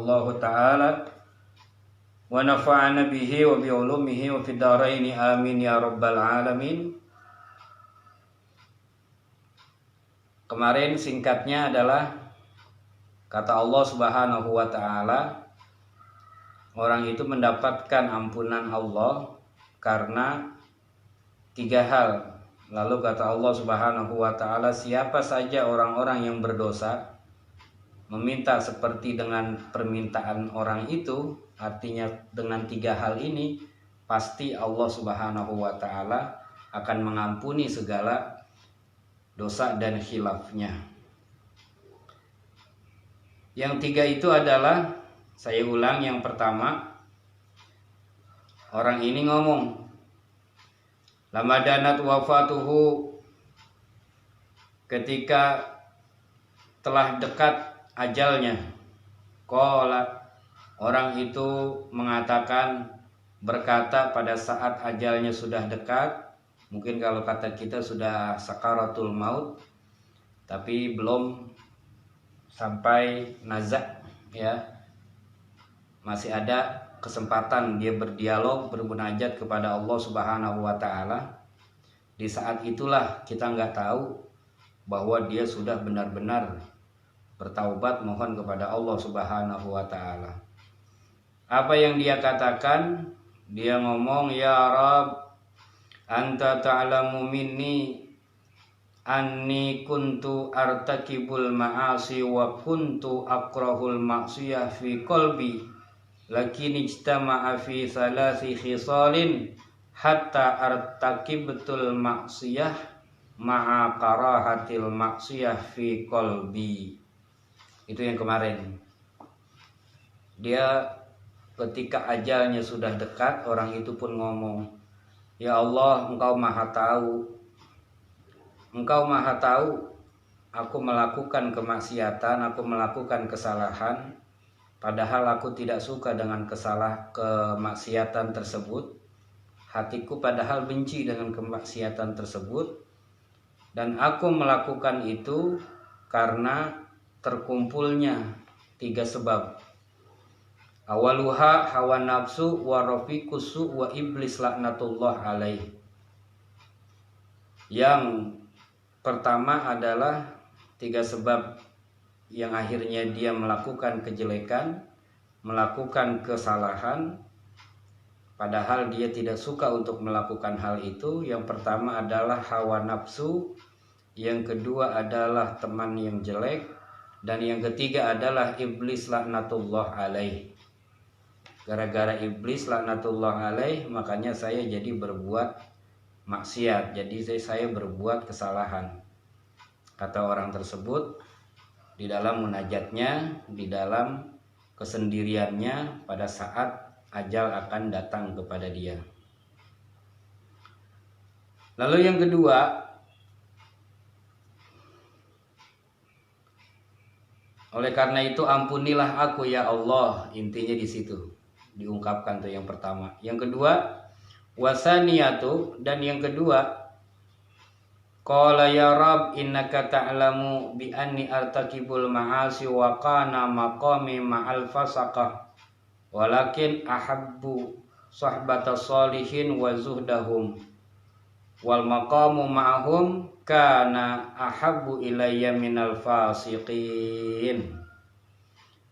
hafizahullahu ta'ala wa nafa'ana bihi wa bi ulumihi wa fid dharaini amin ya rabbal alamin. Kemarin singkatnya adalah kata Allah Subhanahu wa ta'ala, orang itu mendapatkan ampunan Allah karena 3 hal. Lalu kata Allah Subhanahu wa ta'ala, siapa saja orang-orang yang berdosa meminta seperti dengan permintaan orang itu, artinya dengan 3 hal ini, pasti Allah Subhanahu wa ta'ala akan mengampuni segala dosa dan khilafnya. Yang 3 itu adalah, saya ulang, yang pertama, orang ini ngomong, lama danat wafatuhu, ketika telah dekat ajalnya. Qala, orang itu mengatakan, berkata pada saat ajalnya sudah dekat. Mungkin kalau kata kita sudah sakaratul maut, tapi belum sampai nazak, ya, masih ada kesempatan dia berdialog, bermunajat kepada Allah Subhanahu wa ta'ala. Di saat itulah kita nggak tahu bahwa dia sudah benar-benar bertaubat, mohon kepada Allah Subhanahu wa ta'ala. Apa yang dia katakan? Dia ngomong, ya Rabb, anta ta'lamu minni anni kuntu artakibul ma'asi wa kuntu akrahul ma'siyah fi qalbi, lakin ijtama'a fi 3 khisalin hatta artakibtul ma'siyah ma'a karahatil ma'siyah fi qalbi. Itu yang kemarin. Dia ketika ajalnya sudah dekat, orang itu pun ngomong, ya Allah, Engkau Maha Tahu. Engkau Maha Tahu, aku melakukan kemaksiatan, aku melakukan kesalahan, padahal aku tidak suka dengan kemaksiatan tersebut. Hatiku padahal benci dengan kemaksiatan tersebut, dan aku melakukan itu karena terkumpulnya 3 sebab. Awaluha hawa nafsu wa rafiqusu wa iblis laknatullah alaih. Yang pertama adalah 3 sebab yang akhirnya dia melakukan kejelekan, melakukan kesalahan, padahal dia tidak suka untuk melakukan hal itu. Yang pertama adalah hawa nafsu, yang kedua adalah teman yang jelek, dan yang ketiga adalah iblis laknatullah alaih. Gara-gara iblis laknatullah alaih, makanya saya jadi berbuat maksiat, jadi saya berbuat kesalahan, kata orang tersebut di dalam munajatnya, di dalam kesendiriannya pada saat ajal akan datang kepada dia. Lalu yang kedua, oleh karena itu ampunilah aku ya Allah, intinya di situ diungkapkan tuh yang pertama. Yang kedua, wasaniyatu, dan yang kedua, qala ya Rabb innaka ta'lamu bi anni artakibul ma'asi wa kana maqami ma'al fasaqah walakin ahabbu sahbata salihin wa zuhdahum wal maqamu ma'ahum kana ahabbu ilayya minal fasiqin.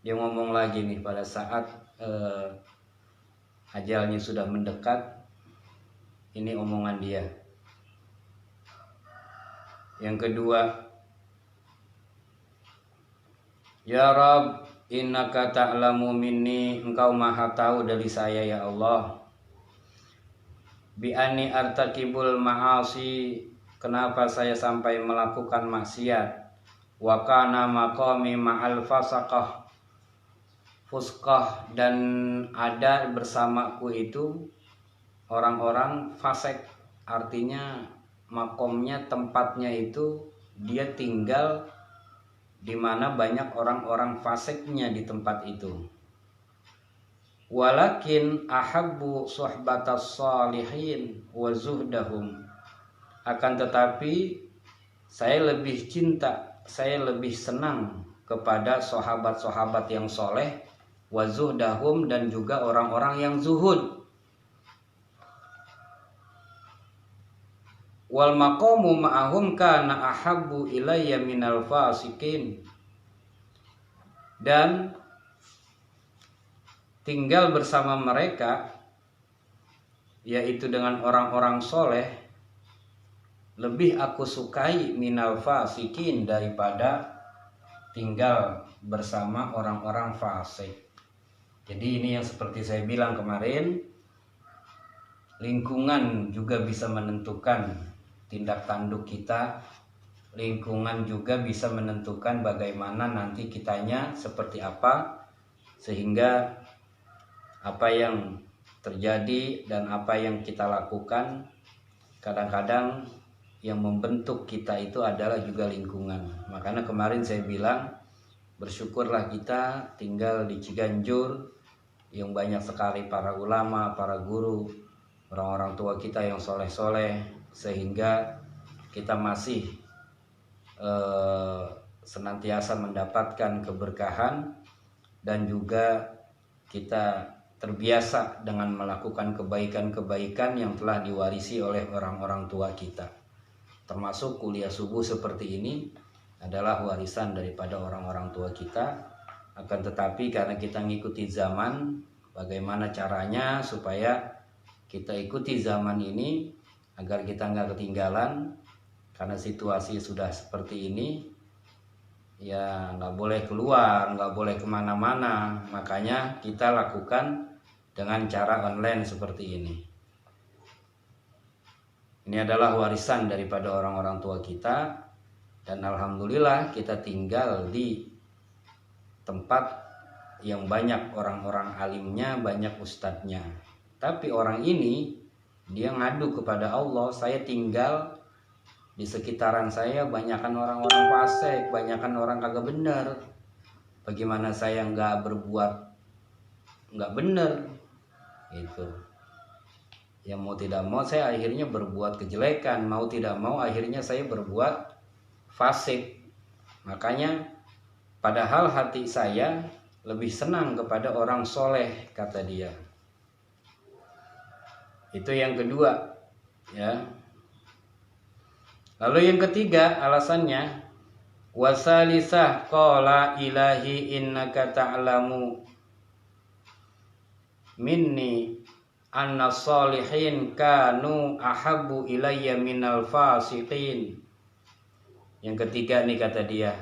Dia ngomong lagi nih pada saat ajalnya sudah mendekat. Ini omongan dia. Yang kedua, ya Rabb innaka ta'lamu minni, Engkau Maha tahu dari saya ya Allah, bi anni artakibul ma'asi, kenapa saya sampai melakukan maksiat, wa kana maqami ma'al fasaqah, fuskah, dan ada bersamaku itu orang-orang fasik, artinya makomnya, tempatnya itu dia tinggal di mana banyak orang-orang fasiknya di tempat itu. Walakin ahabbu suhbatas salihin wa zuhdahum, akan tetapi saya lebih cinta, saya lebih senang kepada sahabat-sahabat yang soleh wa zuhdahum, dan juga orang-orang yang zuhud. Wal maqamu ma'ahum kana ahabbu ilayya minal fasikin, dan tinggal bersama mereka, yaitu dengan orang-orang soleh, lebih aku sukai minal fasikin, daripada tinggal bersama orang-orang fasik. Jadi ini yang seperti saya bilang kemarin, lingkungan juga bisa menentukan tindak tanduk kita, lingkungan juga bisa menentukan bagaimana nanti kitanya seperti apa, sehingga apa yang terjadi dan apa yang kita lakukan kadang-kadang yang membentuk kita itu adalah juga lingkungan. Makanya kemarin saya bilang, bersyukurlah kita tinggal di Ciganjur yang banyak sekali para ulama, para guru, orang-orang tua kita yang soleh-soleh, sehingga kita masih senantiasa mendapatkan keberkahan, dan juga kita terbiasa dengan melakukan kebaikan-kebaikan yang telah diwarisi oleh orang-orang tua kita. Termasuk kuliah subuh seperti ini adalah warisan daripada orang-orang tua kita. Akan tetapi karena kita ngikuti zaman, bagaimana caranya supaya kita ikuti zaman ini agar kita nggak ketinggalan, karena situasi sudah seperti ini, ya nggak boleh keluar, nggak boleh kemana-mana. Makanya kita lakukan dengan cara online seperti ini. Ini adalah warisan daripada orang-orang tua kita, dan alhamdulillah kita tinggal di tempat yang banyak orang-orang alimnya, banyak ustadznya. Tapi orang ini dia ngadu kepada Allah, saya tinggal di sekitaran saya banyakkan orang-orang fasik, banyakkan orang kagak bener. Bagaimana saya nggak berbuat nggak bener? Itu. Ya mau tidak mau saya akhirnya berbuat kejelekan, mau tidak mau akhirnya saya berbuat fasik. Makanya padahal hati saya lebih senang kepada orang soleh, kata dia. Itu yang kedua, ya. Lalu yang ketiga alasannya, wasalisah qala ilahi innaka ta'lamu minni anna sholihin kanu ahabbu ilayya minal fasiqin. Yang ketiga nih kata dia,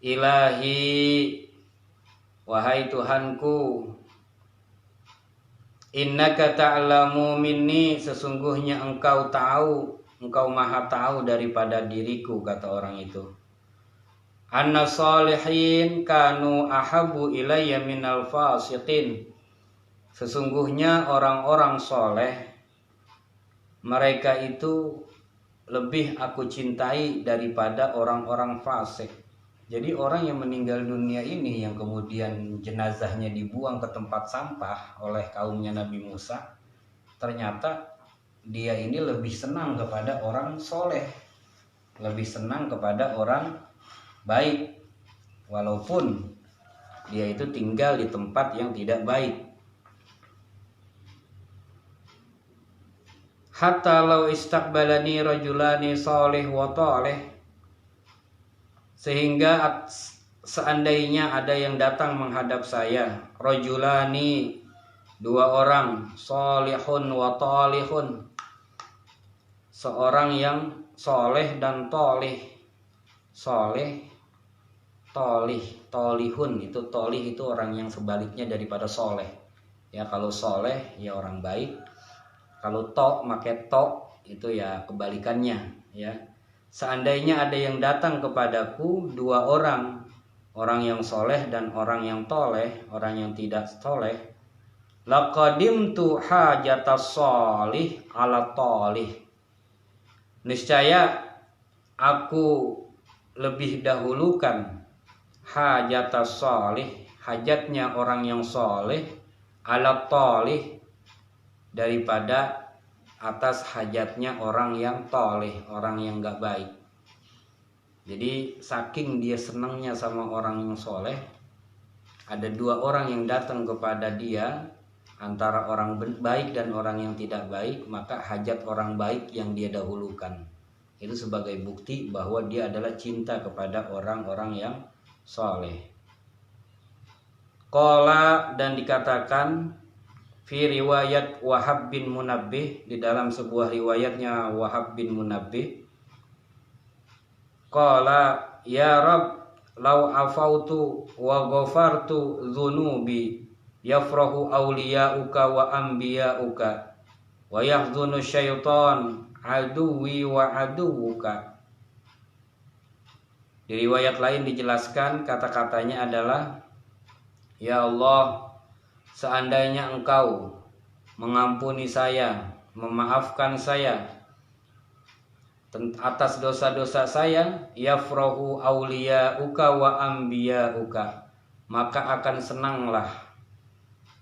ilahi, wahai Tuhanku, innaka ta'lamu minni, sesungguhnya engkau tahu, engkau maha tahu daripada diriku, kata orang itu. Anna sholihin kanu ahabbu ilayya minal fasiqin, sesungguhnya orang-orang soleh mereka itu lebih aku cintai daripada orang-orang fasik. Jadi orang yang meninggal dunia ini, yang kemudian jenazahnya dibuang ke tempat sampah oleh kaumnya Nabi Musa, ternyata dia ini lebih senang kepada orang soleh, lebih senang kepada orang baik, walaupun dia itu tinggal di tempat yang tidak baik. Hatta law istaqbalani rajulani salih wa talih, sehingga seandainya ada yang datang menghadap saya, rajulani, dua orang, salihun wa talihun, seorang yang soleh dan tolih. Soleh, tolih, tolihun, itu tolih itu orang yang sebaliknya daripada soleh. Ya kalau soleh ya orang baik, kalau make tok itu ya kebalikannya, ya. Seandainya ada yang datang kepadaku dua orang, orang yang soleh dan orang yang toleh, orang yang tidak soleh, laqadimtu hajatas solih ala tolih, niscaya aku lebih dahulukan hajatas solih, hajatnya orang yang soleh, ala tolih, daripada atas hajatnya orang yang toleh, orang yang gak baik. Jadi saking dia senangnya sama orang yang soleh, ada dua orang yang datang kepada dia, antara orang baik dan orang yang tidak baik, maka hajat orang baik yang dia dahulukan. Itu sebagai bukti bahwa dia adalah cinta kepada orang-orang yang soleh. Qala, dan dikatakan fi riwayat Wahab bin Munabbih, di dalam sebuah riwayatnya Wahab bin Munabbih, qala ya Rabb law afautu wa ghafartu dzunubi yafrahu awliya'uka wa anbiya'uka wa yahzunu syaitan aduwi wa aduwuka. Di riwayat lain dijelaskan kata-katanya adalah, ya Allah, seandainya Engkau mengampuni saya, memaafkan saya atas dosa-dosa saya, yafrahu awliya'uka wa anbiya'uka, maka akan senanglah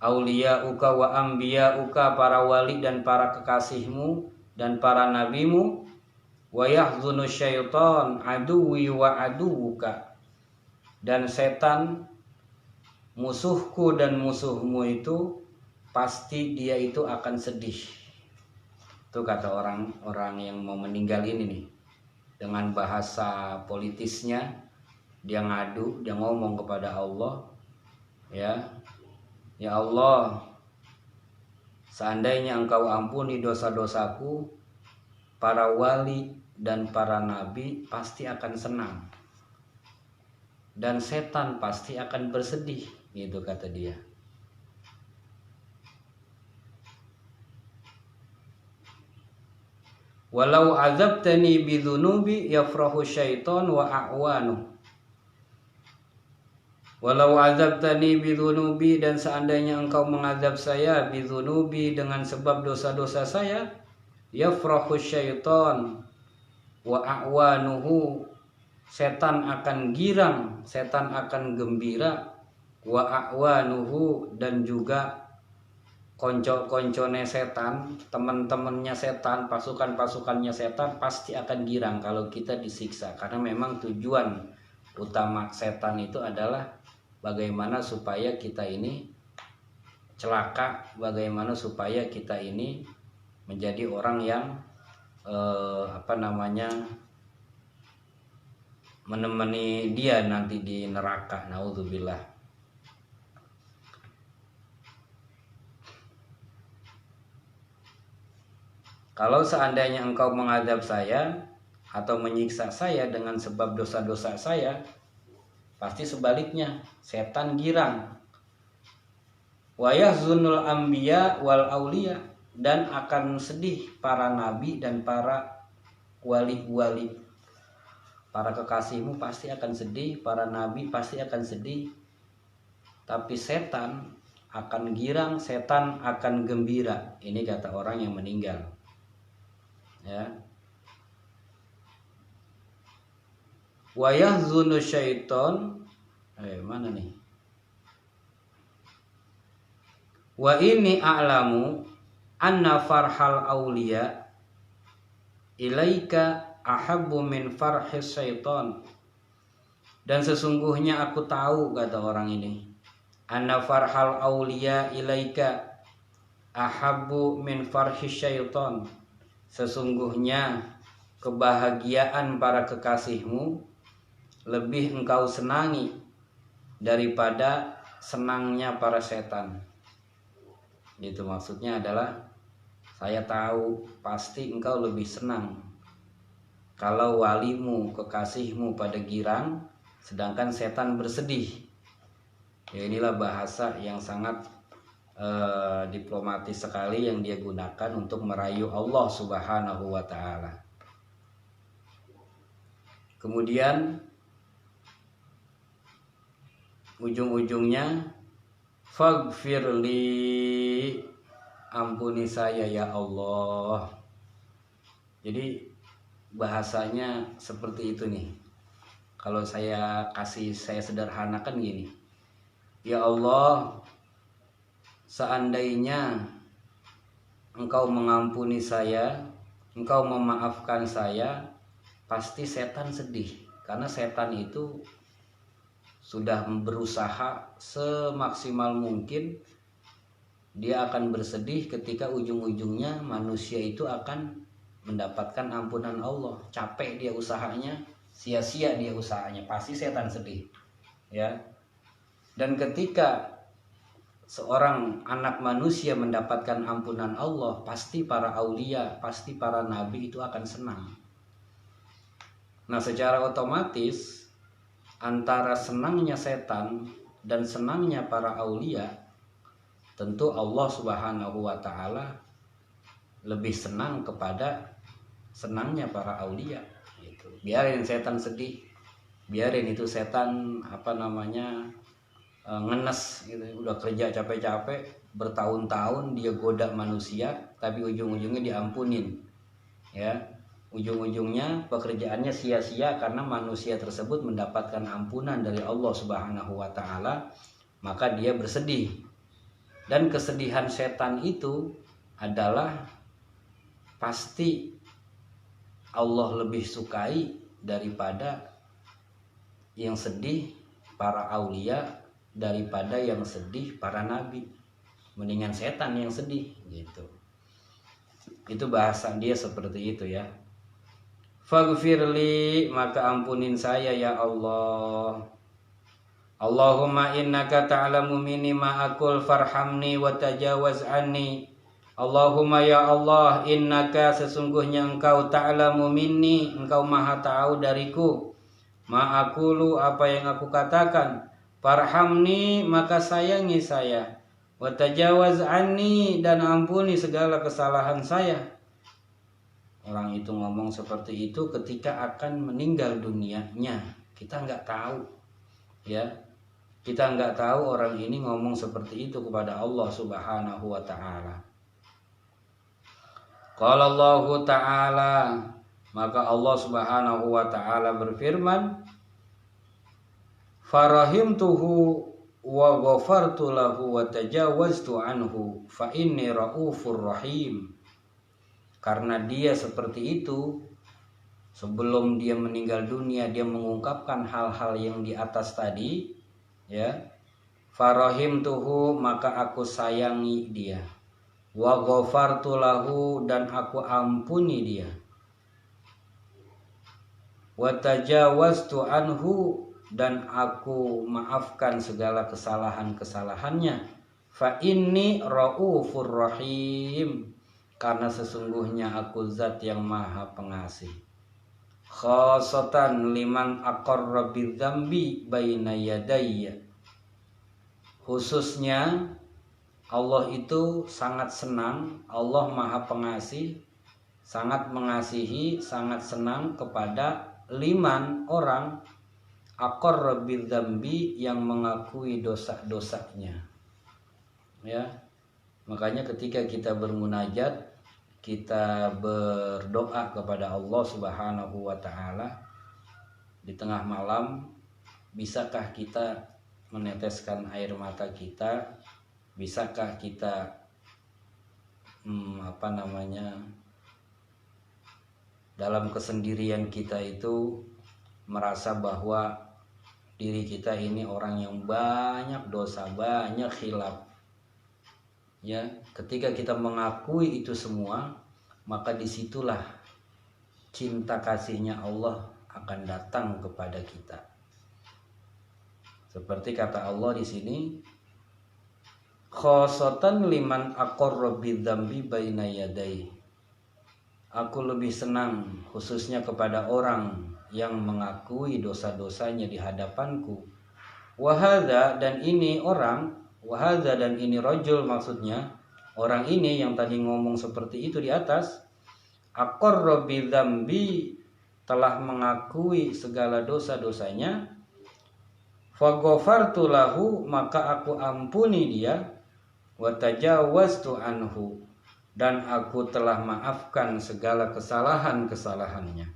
awliya'uka wa anbiya'uka, para wali dan para kekasihmu dan para nabimu, wa yahzunu syaitan aduwi wa aduwuka, dan setan musuhku dan musuhmu itu pasti dia itu akan sedih. Itu kata orang-orang yang mau meninggal ini nih, dengan bahasa politisnya dia ngadu, dia ngomong kepada Allah, ya Allah, seandainya Engkau ampuni dosa-dosaku, para wali dan para nabi pasti akan senang, dan setan pasti akan bersedih, gitu kata dia. Walau azabtani bidzunubi yafrahu syaitan wa a'wanu. Walau azabtani bidzunubi, dan seandainya Engkau mengazab saya bidzunubi, dengan sebab dosa-dosa saya, yafrahu syaitan wa a'wanuhu, setan akan girang, setan akan gembira, wa a'wanuhu, dan juga konco-koncone setan, teman-temannya setan, pasukan-pasukannya setan pasti akan girang kalau kita disiksa. Karena memang tujuan utama setan itu adalah bagaimana supaya kita ini celaka, bagaimana supaya kita ini menjadi orang yang menemani dia nanti di neraka. Naudzubillah. Kalau seandainya Engkau mengadab saya atau menyiksa saya dengan sebab dosa-dosa saya, pasti sebaliknya, setan girang. Wa yahzunul anbiya wal auliya, dan akan sedih para nabi dan para wali-wali. Para kekasihmu pasti akan sedih, para nabi pasti akan sedih. Tapi setan akan girang, setan akan gembira. Ini kata orang yang meninggal. Ya. Wa yahzunu syaiton, mana nih? Wa inni a'lamu anna farhal awliya ilaika ahabbu min farhis syaiton. Dan sesungguhnya aku tahu, kata orang ini, anna farhal awliya ilaika ahabbu min farhis syaiton. Sesungguhnya kebahagiaan para kekasihmu lebih engkau senangi daripada senangnya para setan. Itu maksudnya adalah, saya tahu pasti engkau lebih senang kalau walimu, kekasihmu pada girang, sedangkan setan bersedih. Ya, inilah bahasa yang sangat diplomatis sekali yang dia gunakan untuk merayu Allah Subhanahu wa ta'ala. Kemudian ujung-ujungnya, faghfirli, ampuni saya ya Allah. Jadi bahasanya seperti itu nih. Kalau saya sederhanakan gini, ya Allah, seandainya engkau mengampuni saya, engkau memaafkan saya, pasti setan sedih. Karena setan itu sudah berusaha semaksimal mungkin, dia akan bersedih ketika ujung-ujungnya manusia itu akan mendapatkan ampunan Allah. Capek dia usahanya, sia-sia dia usahanya, pasti setan sedih. Ya. Dan ketika seorang anak manusia mendapatkan ampunan Allah, pasti para aulia, pasti para nabi itu akan senang. Nah, secara otomatis antara senangnya setan dan senangnya para aulia, tentu Allah Subhanahu wa Ta'ala lebih senang kepada senangnya para aulia. Gitu. Biarin setan sedih, biarin itu setan ngenes gitu. Udah kerja capek-capek bertahun-tahun dia goda manusia, tapi ujung-ujungnya diampunin. Ya, ujung-ujungnya pekerjaannya sia-sia karena manusia tersebut mendapatkan ampunan dari Allah Subhanahu wa Ta'ala, maka dia bersedih. Dan kesedihan setan itu adalah pasti Allah lebih sukai daripada yang sedih para aulia, daripada yang sedih para nabi. Mendingan setan yang sedih gitu. Itu bahasa dia seperti itu ya. Faghfirli, maka ampunin saya ya Allah. Allahumma innaka ta'lamu minni ma aqul farhamni wa tajawaz anni. Allahumma ya Allah, innaka sesungguhnya engkau ta'lamu minni, engkau maha tahu dariku, ma aqulu apa yang aku katakan, farhamni maka sayangi saya, wa tajawaz anni dan ampuni segala kesalahan saya. Orang itu ngomong seperti itu ketika akan meninggal dunianya. Kita nggak tahu, ya. Kita nggak tahu orang ini ngomong seperti itu kepada Allah Subhanahu wa Ta'ala. Qala Allah Ta'ala, maka Allah Subhanahu wa Ta'ala berfirman, farahimtuhu wa ghafartu lahu wa tajawaztu anhu fa inni raufur rahim. Karena dia seperti itu, sebelum dia meninggal dunia dia mengungkapkan hal-hal yang di atas tadi, ya. Farahimtuhu maka aku sayangi dia, wa ghafartu lahu dan aku ampuni dia, wa tajawaztu anhu dan aku maafkan segala kesalahan-kesalahannya, fa inni raufur rahim, karena sesungguhnya aku zat yang maha pengasih. Khasatan liman aqarra bidzambi baina yadayya, khususnya Allah itu sangat senang, Allah maha pengasih, sangat mengasihi, sangat senang kepada liman orang aqarra bidzambi yang mengakui dosa-dosanya. Ya. Makanya ketika kita bermunajat, kita berdoa kepada Allah Subhanahu wa Ta'ala di tengah malam, bisakah kita meneteskan air mata kita? Bisakah kita dalam kesendirian kita itu merasa bahwa diri kita ini orang yang banyak dosa, banyak khilaf. Ya, ketika kita mengakui itu semua, maka disitulah cinta kasihnya Allah akan datang kepada kita. Seperti kata Allah di sini, khosatan liman aqarra bidzambi baina yadai. Aku lebih senang khususnya kepada orang yang mengakui dosa-dosanya di hadapanku. Wahadza, dan ini orang, wahadza dan ini rajul, maksudnya orang ini yang tadi ngomong seperti itu di atas, aqarra bidzambi, telah mengakui segala dosa-dosanya, fa ghafartu lahu maka aku ampuni dia, wa tajawaztu anhu dan aku telah maafkan segala kesalahan-kesalahannya.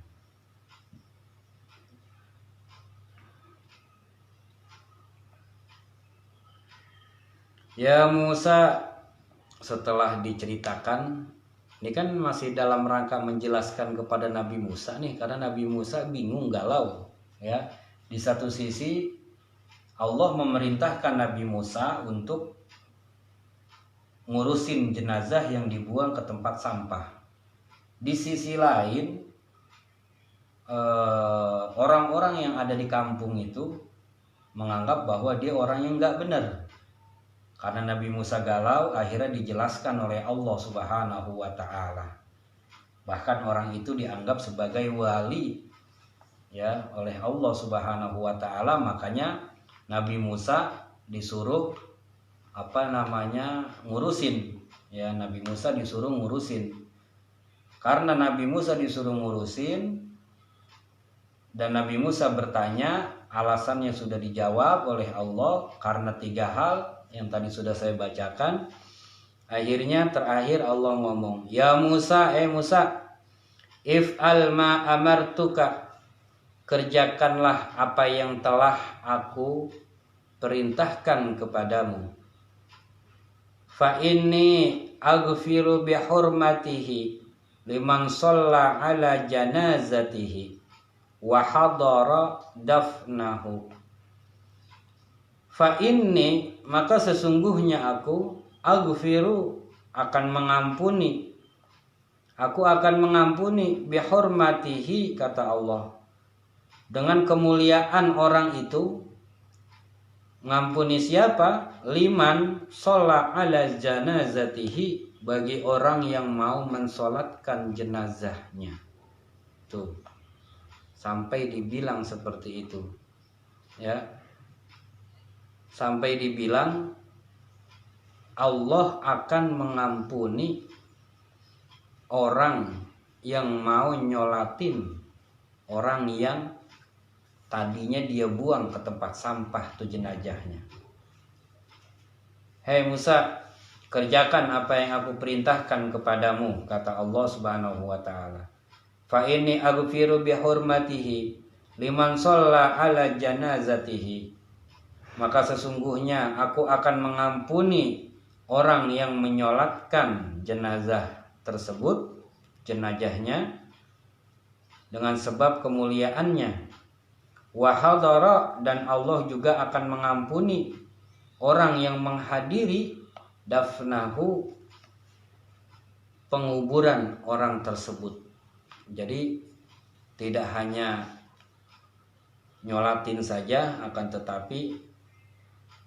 Ya Musa, setelah diceritakan, ini kan masih dalam rangka menjelaskan kepada Nabi Musa nih, karena Nabi Musa bingung, galau, ya. Di satu sisi Allah memerintahkan Nabi Musa untuk ngurusin jenazah yang dibuang ke tempat sampah. Di sisi lain, orang-orang yang ada di kampung itu menganggap bahwa dia orang yang nggak benar. Karena Nabi Musa galau, akhirnya dijelaskan oleh Allah Subhanahu wa Ta'ala. Bahkan orang itu dianggap sebagai wali ya oleh Allah Subhanahu wa Ta'ala. Makanya Nabi Musa disuruh ngurusin ya. Nabi Musa disuruh ngurusin. Karena Nabi Musa disuruh ngurusin dan Nabi Musa bertanya, alasannya sudah dijawab oleh Allah karena 3 hal yang tadi sudah saya bacakan. Akhirnya terakhir Allah ngomong, ya Musa, Musa, if'al ma amartuka, kerjakanlah apa yang telah aku perintahkan kepadamu. Fa inni aghfiru bihurmatihi liman shalla ala janazatihi wa hadara dafnahu. Fa inni, maka sesungguhnya aku, aghfiru, akan mengampuni. Aku akan mengampuni bihurmatihi, kata Allah, dengan kemuliaan orang itu. Ngampuni siapa? Liman sholat ala janazatihi, bagi orang yang mau mensolatkan jenazahnya. Tuh, sampai dibilang seperti itu ya. Sampai dibilang Allah akan mengampuni orang yang mau nyolatin orang yang tadinya dia buang ke tempat sampah tuh jenazahnya. Hei Musa, kerjakan apa yang aku perintahkan kepadamu, kata Allah Subhanahu wa Ta'ala. Fa inni aghfiru bihurmatihi liman shalla ala janazatihi, maka sesungguhnya aku akan mengampuni orang yang menyolatkan jenazah tersebut, jenazahnya, dengan sebab kemuliaannya. Wa hadara, dan Allah juga akan mengampuni orang yang menghadiri dafnahu, penguburan orang tersebut. Jadi tidak hanya nyolatin saja, akan tetapi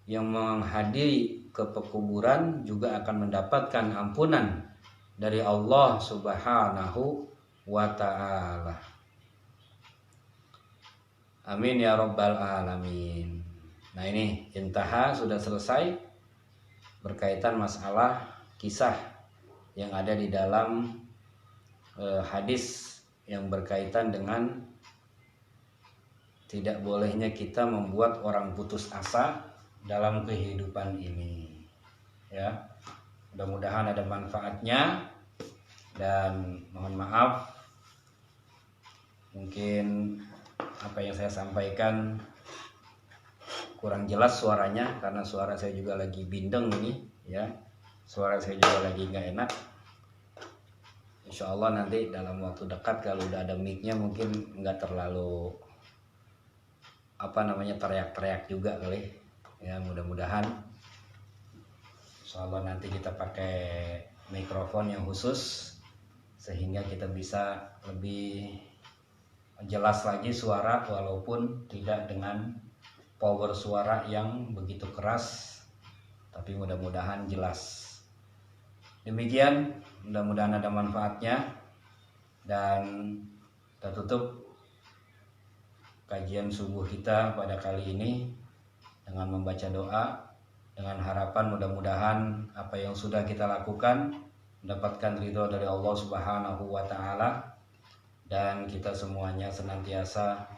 yang menghadiri ke pekuburan juga akan mendapatkan ampunan dari Allah Subhanahu wa Ta'ala. Amin ya rabbal alamin. Nah ini intaha, sudah selesai berkaitan masalah kisah yang ada di dalam hadis yang berkaitan dengan tidak bolehnya kita membuat orang putus asa dalam kehidupan ini ya. Mudah-mudahan ada manfaatnya, dan mohon maaf mungkin apa yang saya sampaikan kurang jelas suaranya, karena suara saya juga lagi bindeng ini ya. Suara saya juga lagi nggak enak. Insya Allah nanti dalam waktu dekat kalau udah ada mic-nya mungkin nggak terlalu teriak-teriak juga kali ya. Mudah-mudahan insya Allah nanti kita pakai mikrofon yang khusus sehingga kita bisa lebih jelas lagi suara, walaupun tidak dengan power suara yang begitu keras, tapi mudah-mudahan jelas. Demikian, mudah-mudahan ada manfaatnya, dan kita tutup kajian subuh kita pada kali ini dengan membaca doa, dengan harapan mudah-mudahan apa yang sudah kita lakukan mendapatkan ridho dari Allah Subhanahu wa Ta'ala, dan kita semuanya senantiasa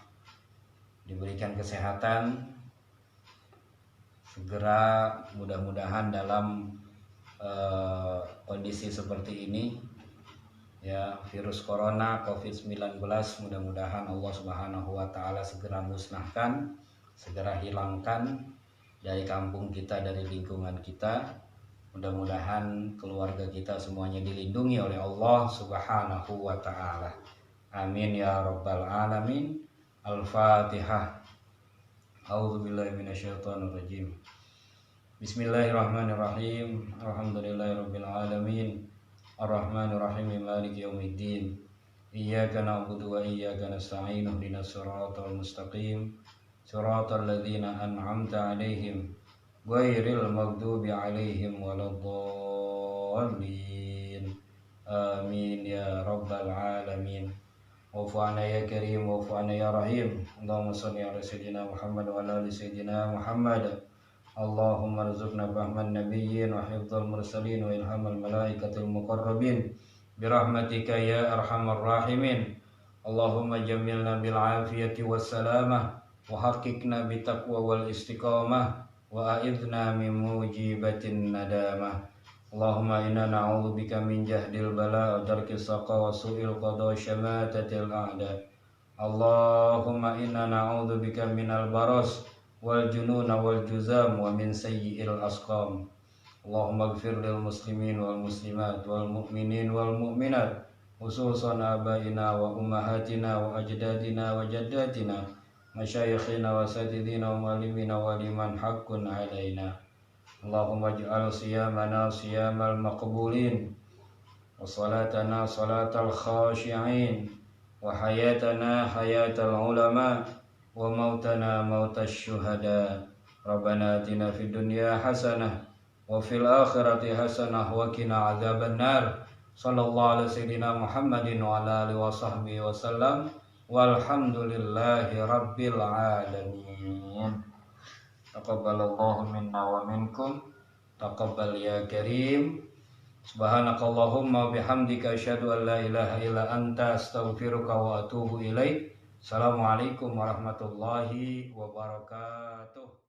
diberikan kesehatan, segera mudah-mudahan dalam kondisi seperti ini ya, virus corona COVID-19, mudah-mudahan Allah Subhanahu wa Ta'ala segera musnahkan, segera hilangkan dari kampung kita, dari lingkungan kita. Mudah-mudahan keluarga kita semuanya dilindungi oleh Allah Subhanahu wa Ta'ala. Amin ya rabbal alamin. Al-Fatihah. A'udzubillahi minasyaitonirrajim. Bismillahirrahmanirrahim. Alhamdulillahirabbil alamin. Arrahmanirrahim. Maliki yaumiddin. Iyyaka na'budu wa iyyaka nasta'in. Ihdinas siratal mustaqim. Siratal ladzina an'amta 'alaihim ghairil maghdubi 'alaihim waladdallin. Amin ya rabbal alamin. Wa'fu 'anna ya karim, wa'fu 'anna ya rahim. Allahumma shalli 'ala sayyidina Muhammad wa 'ala ali sayyidina Muhammad. Allahumma rzuqna fahman nabiyyin wa hifdzal mursalin wa ilhamal malaikatil muqarrabin birahmatika ya arhamar rahimin. Allahumma jammilna bil afiyati was salamah wa haqiqna bit taqwa wal istiqamah wa a'idna min mujibatin nadamah. Allahumma inna na'udzubika min jahdil bala wa darkis saqa wa su'il qada wa syamatatil a'da. Allahumma inna na'udzubika minal baras wal jununa wal juzam wa min sayyi'il asqam. Allahumma ighfir lil muslimin wal muslimat wal mu'minin wal mu'minat, khususan abaina wa ummahatina wa ajdadina wa jaddatina, masyayikhina wa satidina wa muallimina wa liman haqqun alaina. Allahumma ij'al siyamana siyamal maqbulin wa salatana salatal khashi'in wa hayatana hayatal ulama wa mautana mautasy syuhada. Rabbana atina fid dunya hasanah wa fil akhirati hasanah wa qina adzabannar. Sallallahu alaihi sayyidina Muhammadin wa ala alihi wa sahbihi wa sallam. Walhamdulillahi rabbil alamin. Taqabbalallahu minna wa minkum. Taqabbal ya karim. Subhanakallahumma bihamdika asyhadu an la ilaha illa anta astaghfiruka wa atubu ilaik. Assalamualaikum warahmatullahi wabarakatuh.